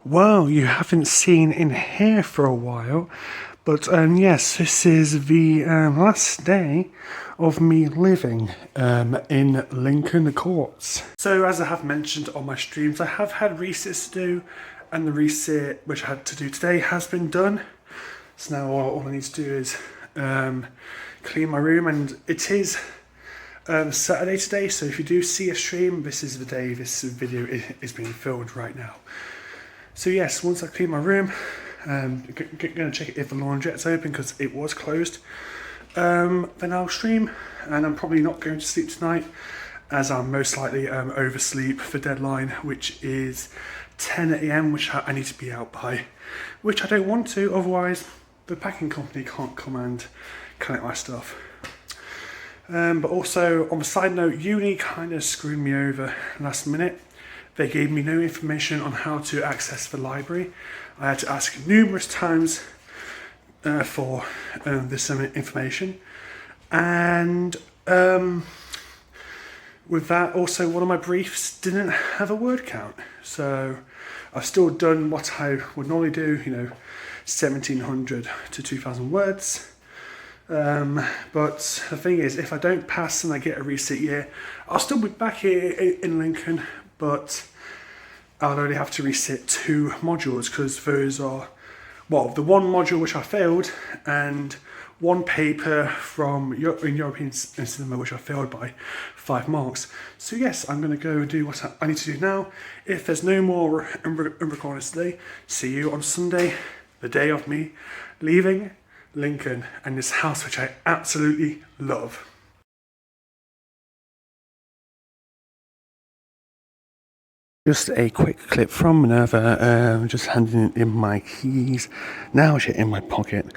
Well, you haven't seen in here for a while, but yes, this is the last day of me living in Lincoln Courts. So as I have mentioned on my streams, I have had resits to do, and the resit which I had to do today has been done. So now all I need to do is clean my room, and it is Saturday today, so if you do see a stream, this is the day this video is being filmed right now. So yes, once I clean my room, I'm going to check if the laundrette's open because it was closed. Then I'll stream, and I'm probably not going to sleep tonight as I'm most likely oversleep for deadline, which is 10 AM, which I need to be out by, which I don't want to, otherwise the packing company can't come and collect my stuff. But also, on the side note, uni kind of screwed me over last minute. They gave me no information on how to access the library. I had to ask numerous times for this information. And with that, also one of my briefs didn't have a word count. So I've still done what I would normally do, 1,700 to 2,000 words. But the thing is, if I don't pass and I get a resit year, I'll still be back here in Lincoln, but I'll only have to resit 2 modules because those are, well, the one module which I failed and one paper from in European Cinema which I failed by 5 marks. So yes, I'm going to go do what I need to do now. If there's no more recordings today, see you on Sunday, the day of me leaving Lincoln and this house which I absolutely love. Just a quick clip from Minerva, just handing in my keys, now shit in my pocket.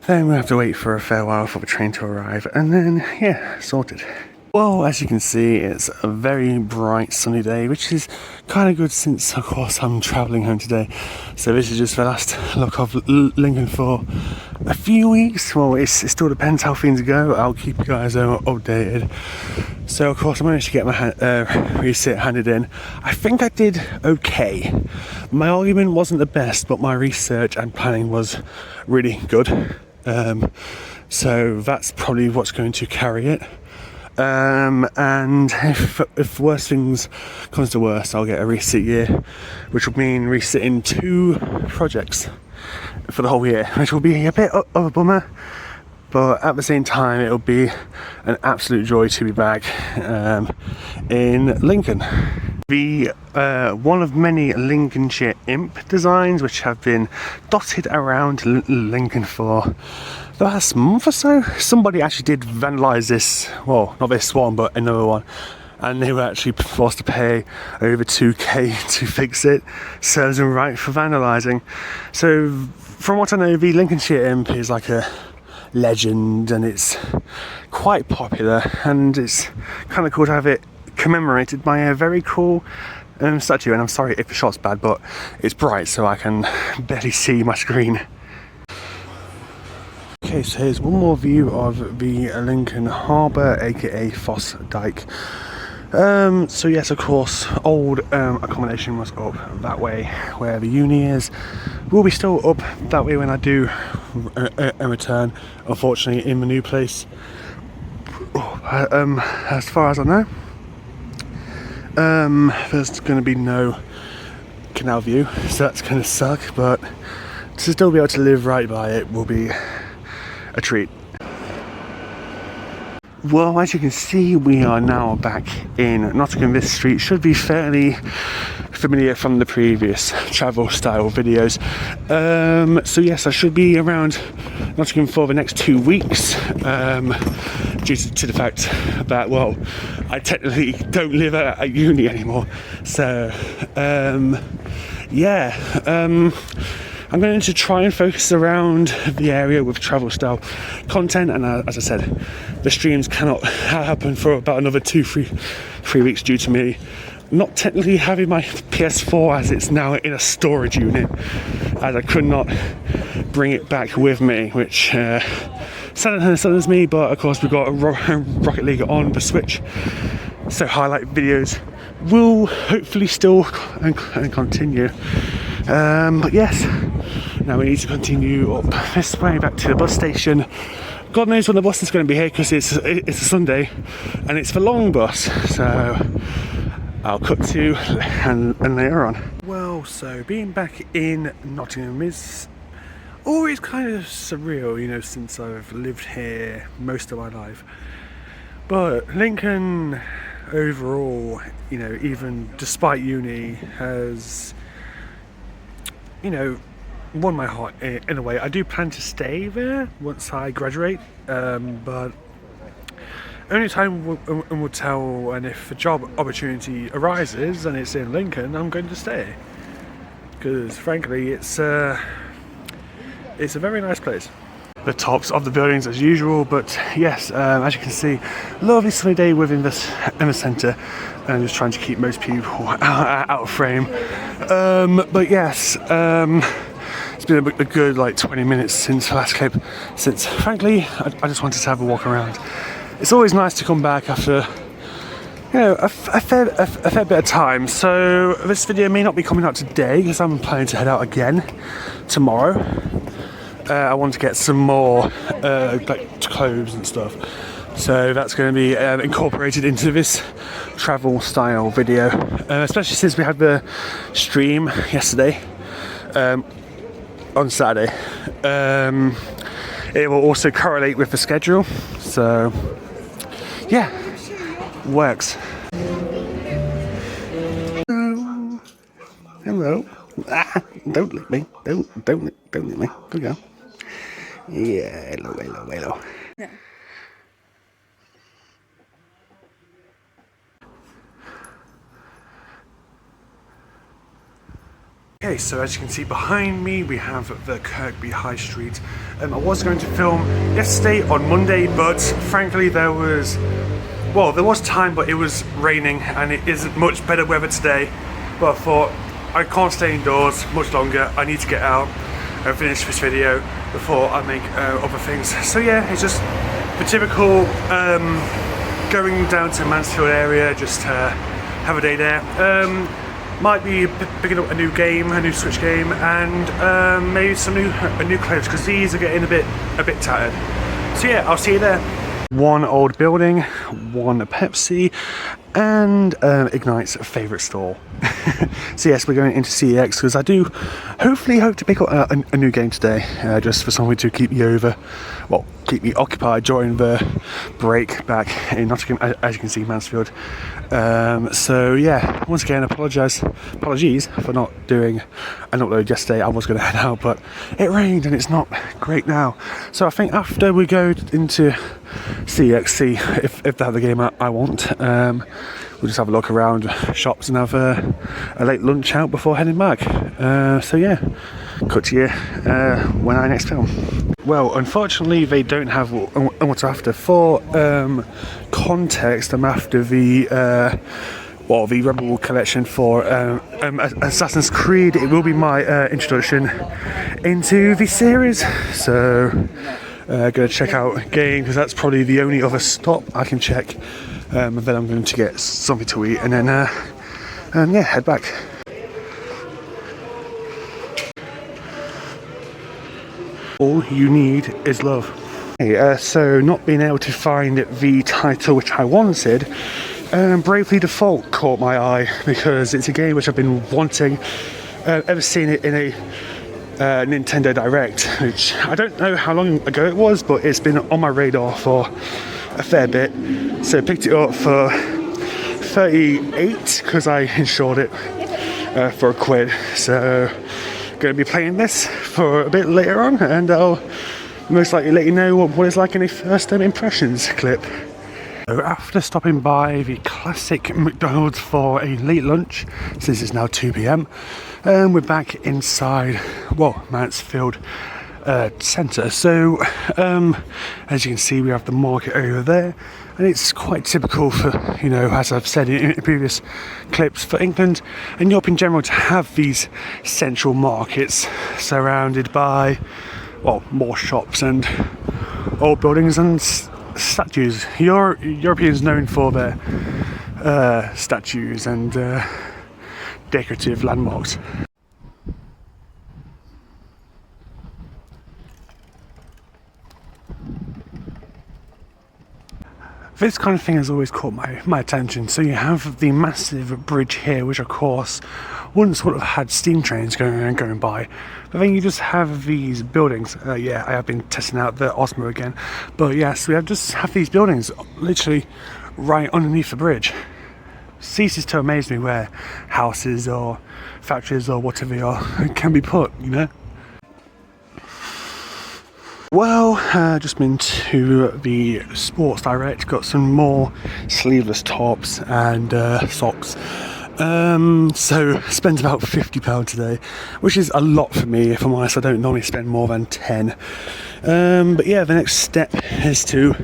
Then we'll have to wait for a fair while for the train to arrive, and then, yeah, sorted. Well, as you can see, it's a very bright sunny day, which is kind of good since, of course, I'm travelling home today. So this is just the last look of Lincoln for a few weeks. Well, it still depends how things go. I'll keep you guys updated. So, of course, I managed to get my resit handed in. I think I did okay. My argument wasn't the best, but my research and planning was really good. So that's probably what's going to carry it. And if worse things comes to worse, I'll get a resit year, which will mean resitting 2 projects for the whole year, which will be a bit of a bummer, but at the same time it'll be an absolute joy to be back in Lincoln. The one of many Lincolnshire imp designs which have been dotted around Lincoln for the last month or so. Somebody actually did vandalise this, well, not this one, but another one, and they were actually forced to pay over 2k to fix it. Serves them right for vandalising. So from what I know, the Lincolnshire imp is like a legend, and it's quite popular, and it's kind of cool to have it commemorated by a very cool statue. And I'm sorry if the shot's bad, but it's bright so I can barely see my screen. Okay, so here's one more view of the Lincoln Harbour, aka Foss Dyke. So yes, of course, old accommodation was up that way where the uni is. Will be still up that way when I do a return, unfortunately, in the new place. As far as I know, there's going to be no canal view, so that's going to suck, but to still be able to live right by it will be a treat. Well, as you can see, we are now back in Nottingham. This street should be fairly familiar from the previous travel style videos. So yes, I should be around Nottingham for the next 2 weeks, due to the fact that, well, I technically don't live at uni anymore. So yeah, I'm going to try and focus around the area with travel style content, and as I said, the streams cannot happen for about another 3 weeks due to me not technically having my PS4 as it's now in a storage unit, as I could not bring it back with me, which saddens me. But of course we've got a Rocket League on the Switch, so highlight videos will hopefully still and continue. But yes, now we need to continue up this way back to the bus station. God knows when the bus is going to be here because it's a Sunday and it's the long bus, so I'll cut to and later on. Well, so being back in Nottingham is always kind of surreal, you know, since I've lived here most of my life. But Lincoln overall, you know, even despite uni, has, you know, won my heart in a way. I do plan to stay there once I graduate, but only time will tell. And if a job opportunity arises and it's in Lincoln, I'm going to stay, because frankly it's a very nice place. The tops of the buildings as usual, but yes, as you can see, lovely sunny day within the centre, and I'm just trying to keep most people out of frame. But yes, it's been a good like 20 minutes since the last clip, since frankly I just wanted to have a walk around. It's always nice to come back after, you know, a fair bit of time. So this video may not be coming out today because I'm planning to head out again tomorrow. I want to get some more like clothes and stuff, so that's going to be incorporated into this travel style video, especially since we had the stream yesterday on Saturday. It will also correlate with the schedule, so yeah, works. Hello. Ah, don't lick me. Don't lick me. Good girl. Yeah, hello. Yeah. Okay, so as you can see behind me, we have the Kirkby High Street. I was going to film yesterday on Monday, but frankly there was time, but it was raining and it isn't much better weather today. But I thought, I can't stay indoors much longer. I need to get out and finish this video before I make other things. So yeah, it's just the typical going down to Mansfield area, just to have a day there. Might be picking up a new game, a new Switch game, and maybe some new clothes, because these are getting a bit tattered. So yeah, I'll see you there. One old building, one Pepsi, and Ignite's favourite store. So yes, we're going into CEX because I do hopefully hope to pick up a new game today, just for something to keep me occupied during the break back in Nottingham, as you can see, Mansfield. So yeah, once again, apologies for not doing an upload yesterday. I was going to head out, but it rained and it's not great now. So I think after we go into CEX, see if they have the game I want, we'll just have a look around shops and have a late lunch out before heading back. So yeah, cut to you when I next film. Well, unfortunately they don't have what's after. For context, I'm after the Rebel collection for Assassin's Creed. It will be my introduction into the series, so gonna check out game, because that's probably the only other stop I can check. And then I'm going to get something to eat, and then yeah, head back. All you need is love. Okay, so not being able to find the title which I wanted, Bravely Default caught my eye, because it's a game which I've been wanting ever seen it in a Nintendo Direct, which I don't know how long ago it was, but it's been on my radar for a fair bit. So picked it up for 38 because I insured it for £1. So going to be playing this for a bit later on, and I'll most likely let you know what it's like in a first impressions clip. So after stopping by the classic McDonald's for a late lunch, since it's now 2 PM, we're back inside, Mansfield centre. So as you can see, we have the market over there, and it's quite typical for, you know, as I've said in previous clips, for England and Europe in general to have these central markets surrounded by, more shops and old buildings and statues. Europeans known for their statues and decorative landmarks. This kind of thing has always caught my attention. So you have the massive bridge here, which of course once would have had steam trains going by, but then you just have these buildings. Yeah, I have been testing out the Osmo again, but yes, we just have these buildings literally right underneath the bridge. Ceases to amaze me where houses or factories or whatever they are can be put, you know. Well, just been to the Sports Direct, got some more sleeveless tops and socks. So spent about £50 today, which is a lot for me. If I'm honest, I don't normally spend more than 10. But yeah, the next step is to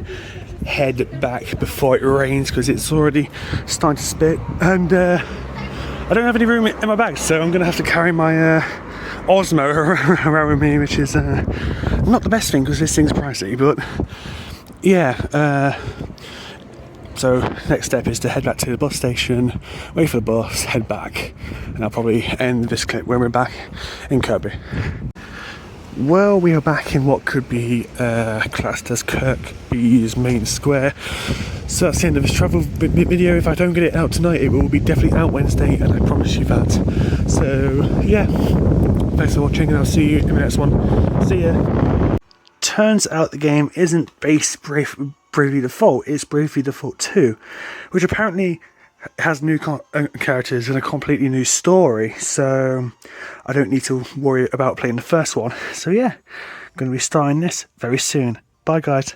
head back before it rains because it's already starting to spit, and I don't have any room in my bag, so I'm gonna have to carry my Osmo around with me, which is not the best thing because this thing's pricey, but yeah. So next step is to head back to the bus station, wait for the bus, head back, and I'll probably end this clip when we're back in Kirkby. Well, we are back in what could be classed as Kirkby's main square. So that's the end of this travel video. If I don't get it out tonight, it will be definitely out Wednesday, and I promise you that. So yeah, thanks for watching, and I'll see you in the next one. See ya. Turns out the game isn't based Bravely Default, it's Bravely Default 2, which apparently has new characters and a completely new story, so I don't need to worry about playing the first one. So yeah, I'm going to be starting this very soon. Bye guys.